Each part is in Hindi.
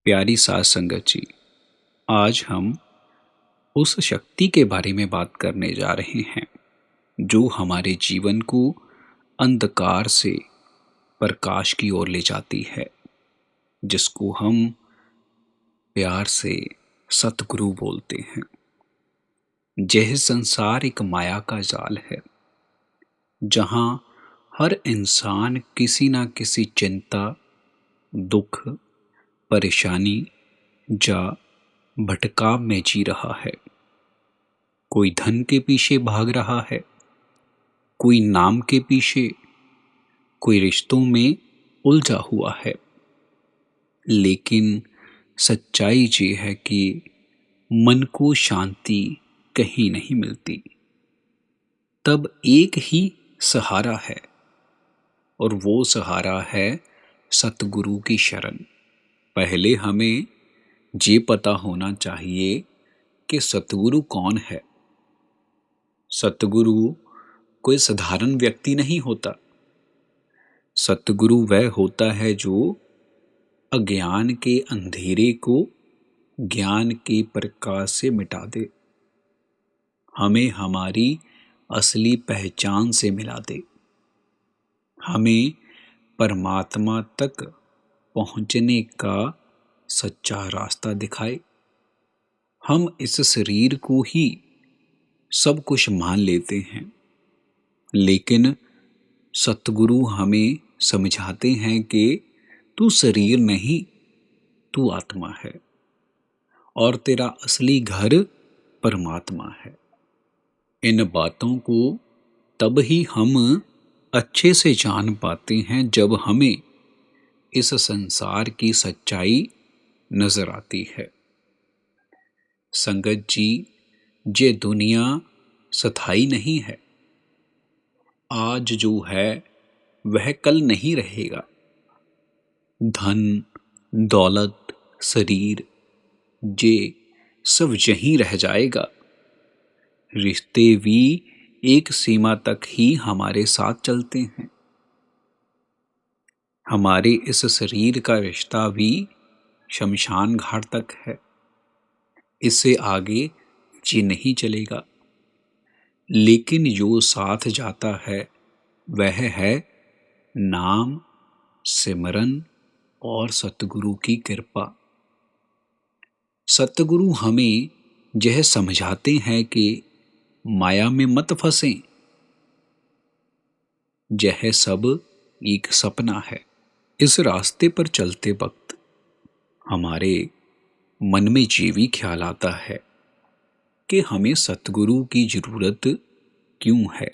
प्यारी साथ संगत जी, आज हम उस शक्ति के बारे में बात करने जा रहे हैं जो हमारे जीवन को अंधकार से प्रकाश की ओर ले जाती है, जिसको हम प्यार से सतगुरु बोलते हैं। यह संसार एक माया का जाल है जहाँ हर इंसान किसी ना किसी चिंता, दुख, परेशानी या भटकाव में जी रहा है। कोई धन के पीछे भाग रहा है, कोई नाम के पीछे, कोई रिश्तों में उलझा हुआ है। लेकिन सच्चाई ये है कि मन को शांति कहीं नहीं मिलती। तब एक ही सहारा है और वो सहारा है सतगुरु की शरण। पहले हमें ये पता होना चाहिए कि सतगुरु कौन है। सतगुरु कोई साधारण व्यक्ति नहीं होता। सतगुरु वह होता है जो अज्ञान के अंधेरे को ज्ञान के प्रकाश से मिटा दे, हमें हमारी असली पहचान से मिला दे, हमें परमात्मा तक पहुंचने का सच्चा रास्ता दिखाए। हम इस शरीर को ही सब कुछ मान लेते हैं, लेकिन सतगुरु हमें समझाते हैं कि तू शरीर नहीं, तू आत्मा है और तेरा असली घर परमात्मा है। इन बातों को तब ही हम अच्छे से जान पाते हैं जब हमें इस संसार की सच्चाई नजर आती है। संगत जी, ये दुनिया स्थायी नहीं है। आज जो है वह कल नहीं रहेगा। धन, दौलत, शरीर, ये सब यहीं रह जाएगा। रिश्ते भी एक सीमा तक ही हमारे साथ चलते हैं। हमारे इस शरीर का रिश्ता भी शमशान घाट तक है। इससे आगे ये नहीं चलेगा। लेकिन जो साथ जाता है वह है नाम, सिमरन और सतगुरु की कृपा। सतगुरु हमें यह समझाते हैं कि माया में मत फंसें, यह सब एक सपना है। इस रास्ते पर चलते वक्त हमारे मन में ये भी ख्याल आता है कि हमें सतगुरु की जरूरत क्यों है।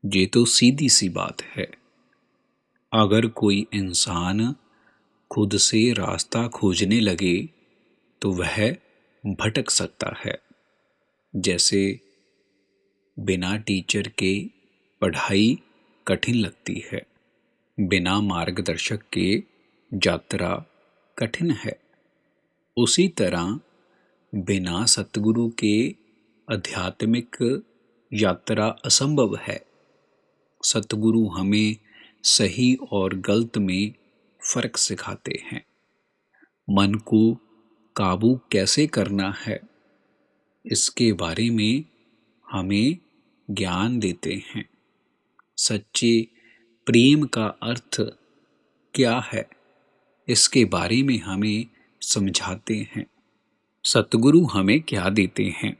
ये तो सीधी सी बात है। अगर कोई इंसान खुद से रास्ता खोजने लगे तो वह भटक सकता है। जैसे बिना टीचर के पढ़ाई कठिन लगती है, बिना मार्गदर्शक के यात्रा कठिन है। उसी तरह बिना सतगुरु के आध्यात्मिक यात्रा असंभव है। सतगुरु हमें सही और गलत में फर्क सिखाते हैं। मन को काबू कैसे करना है, इसके बारे में हमें ज्ञान देते हैं। सच्चे प्रेम का अर्थ क्या है, इसके बारे में हमें समझाते हैं। सतगुरु हमें क्या देते हैं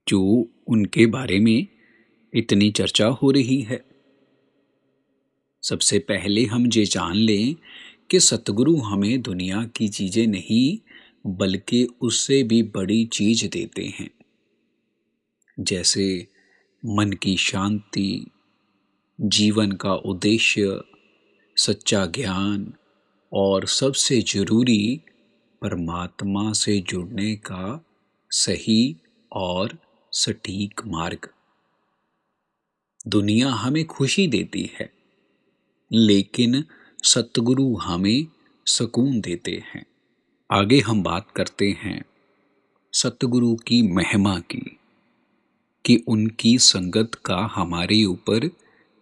जो उनके बारे में इतनी चर्चा हो रही है। सबसे पहले हम ये जान लें कि सतगुरु हमें दुनिया की चीजें नहीं बल्कि उससे भी बड़ी चीज देते हैं, जैसे मन की शांति, जीवन का उद्देश्य, सच्चा ज्ञान और सबसे जरूरी परमात्मा से जुड़ने का सही और सटीक मार्ग। दुनिया हमें खुशी देती है, लेकिन सतगुरु हमें सुकून देते हैं। आगे हम बात करते हैं सतगुरु की महिमा की, कि उनकी संगत का हमारे ऊपर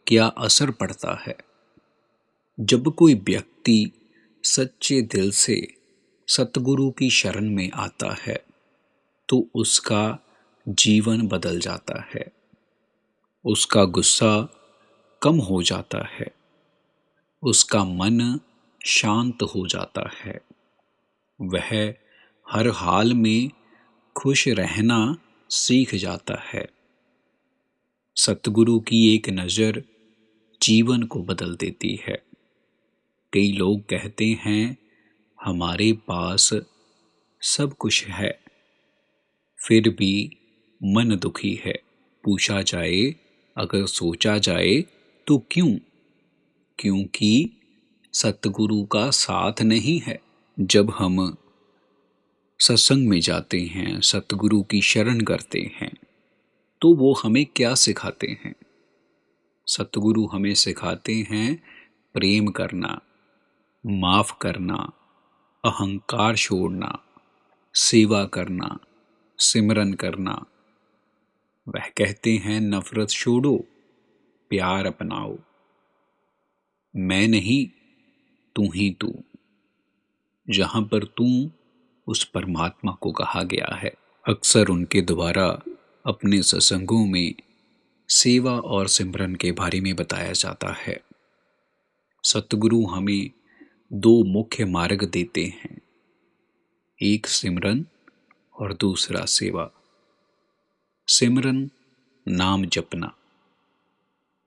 क्या असर पड़ता है। जब कोई व्यक्ति सच्चे दिल से सतगुरु की शरण में आता है तो उसका जीवन बदल जाता है, उसका गुस्सा कम हो जाता है, उसका मन शांत हो जाता है, वह हर हाल में खुश रहना सीख जाता है। सतगुरु की एक नज़र जीवन को बदल देती है। कई लोग कहते हैं हमारे पास सब कुछ है, फिर भी मन दुखी है। पूछा जाए, अगर सोचा जाए तो क्यों? क्योंकि सतगुरु का साथ नहीं है। जब हम सत्संग में जाते हैं, सतगुरु की शरण करते हैं, तो वो हमें क्या सिखाते हैं? सतगुरु हमें सिखाते हैं प्रेम करना, माफ करना, अहंकार छोड़ना, सेवा करना, सिमरन करना। वह कहते हैं नफरत छोड़ो, प्यार अपनाओ। मैं नहीं, तू ही तू। जहां पर तू उस परमात्मा को कहा गया है। अक्सर उनके द्वारा अपने सत्संगों में सेवा और सिमरन के बारे में बताया जाता है। सतगुरु हमें दो मुख्य मार्ग देते हैं, एक सिमरन और दूसरा सेवा। सिमरन नाम जपना,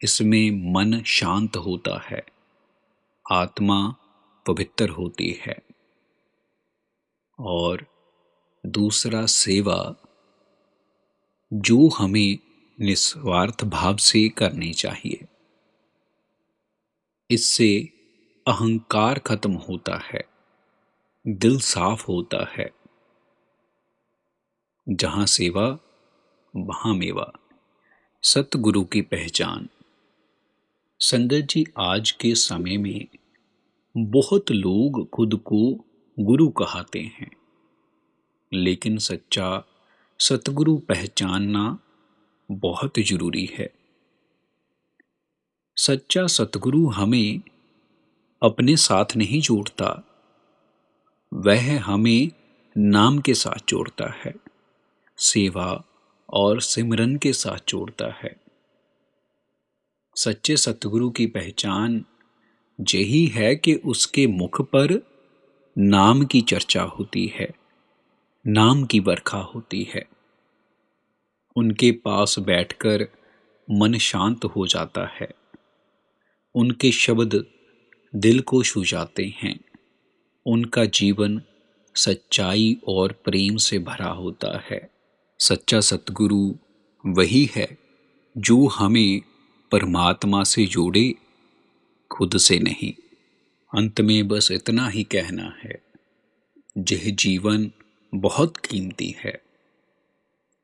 इसमें मन शांत होता है, आत्मा पवित्र होती है। और दूसरा सेवा, जो हमें निस्वार्थ भाव से करनी चाहिए। इससे अहंकार खत्म होता है, दिल साफ होता है। जहां सेवा वहां मेवा। सतगुरु की पहचान। संगत जी, आज के समय में बहुत लोग खुद को गुरु कहते हैं, लेकिन सच्चा सतगुरु पहचानना बहुत जरूरी है। सच्चा सतगुरु हमें अपने साथ नहीं जोड़ता, वह हमें नाम के साथ जोड़ता है, सेवा और सिमरन के साथ जोड़ता है। सच्चे सतगुरु की पहचान यही है कि उसके मुख पर नाम की चर्चा होती है, नाम की बरखा होती है। उनके पास बैठकर मन शांत हो जाता है, उनके शब्द दिल को छू जाते हैं, उनका जीवन सच्चाई और प्रेम से भरा होता है। सच्चा सतगुरु वही है जो हमें परमात्मा से जोड़े, खुद से नहीं। अंत में बस इतना ही कहना है, यह जीवन बहुत कीमती है,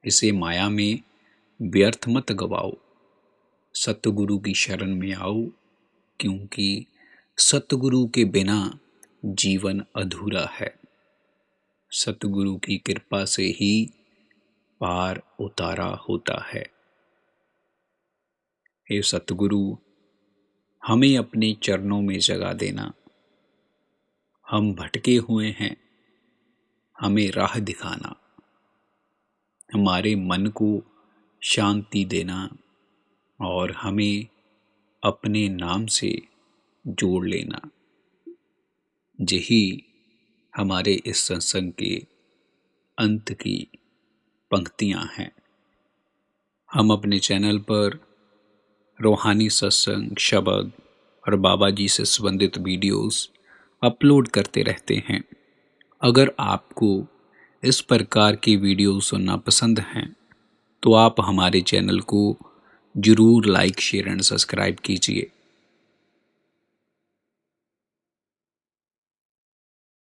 इसे माया में व्यर्थ मत गवाओ। सतगुरु की शरण में आओ, क्योंकि सतगुरु के बिना जीवन अधूरा है। सतगुरु की कृपा से ही पार उतारा होता है। हे सतगुरु, हमें अपने चरणों में जगा देना। हम भटके हुए हैं, हमें राह दिखाना, हमारे मन को शांति देना और हमें अपने नाम से जोड़ लेना। यही हमारे इस सत्संग के अंत की पंक्तियां हैं। हम अपने चैनल पर रूहानी सत्संग, शब्द और बाबा जी से संबंधित वीडियोस अपलोड करते रहते हैं। अगर आपको इस प्रकार की वीडियो सुनना पसंद हैं तो आप हमारे चैनल को ज़रूर लाइक, शेयर एंड सब्सक्राइब कीजिए।